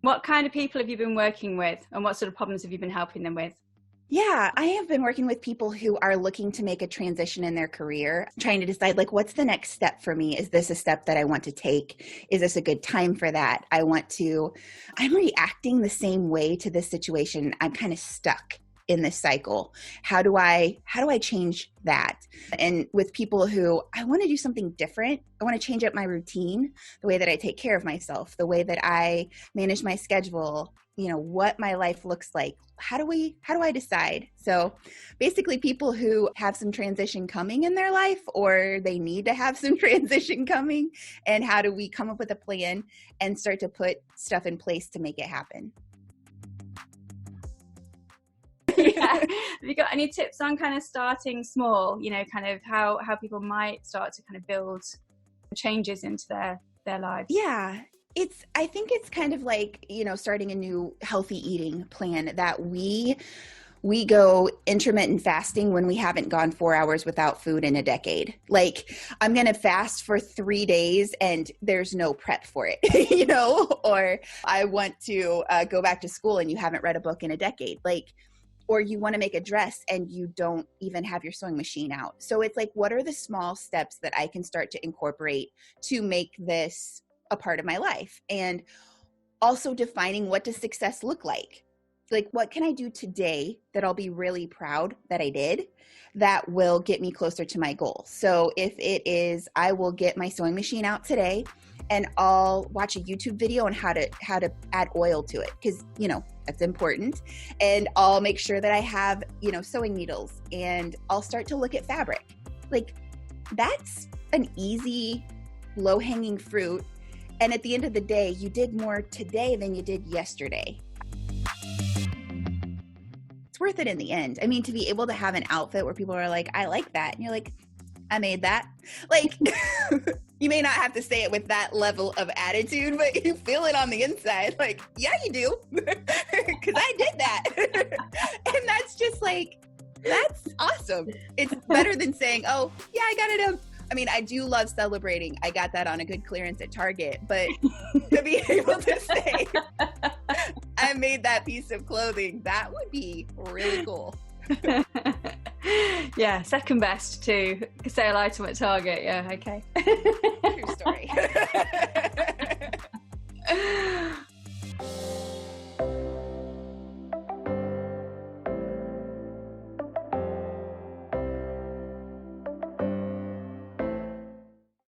What kind of people have you been working with, and what sort of problems have you been helping them with? Yeah, I have been working with people who are looking to make a transition in their career, trying to decide, like, what's the next step for me? Is this a step that I want to take? Is this a good time for that? I'm reacting the same way to this situation. I'm kind of stuck in this cycle. How do I change that? And with people who I want to do something different, I want to change up my routine, the way that I take care of myself, the way that I manage my schedule, what my life looks like. How do I decide? So basically people who have some transition coming in their life, or they need to have some transition coming, and how do we come up with a plan and start to put stuff in place to make it happen? Yeah. Have you got any tips on kind of starting small, kind of how people might start to kind of build changes into their lives? Yeah. I think it's kind of like, starting a new healthy eating plan, that we go intermittent fasting when we haven't gone 4 hours without food in a decade. Like, I'm going to fast for 3 days and there's no prep for it, or I want to go back to school and you haven't read a book in a decade. Or you want to make a dress and you don't even have your sewing machine out. So it's like, what are the small steps that I can start to incorporate to make this a part of my life? And also defining, what does success look like? Like, what can I do today that I'll be really proud that I did, that will get me closer to my goal? So if it is, I will get my sewing machine out today and I'll watch a YouTube video on how to add oil to it, because that's important. And I'll make sure that I have sewing needles, and I'll start to look at fabric. Like, that's an easy, low-hanging fruit. And at the end of the day, you did more today than you did yesterday. It's worth it in the end. I mean, to be able to have an outfit where people are like, I like that. And you're like, I made that. Like, you may not have to say it with that level of attitude, but you feel it on the inside. Like, yeah, you do. Because I did that. And that's just like, that's awesome. It's better than saying, oh, yeah, I got it. I mean, I do love celebrating. I got that on a good clearance at Target, but to be able to say, I made that piece of clothing, that would be really cool. Yeah, second best to sale item at Target. Yeah, okay. True story.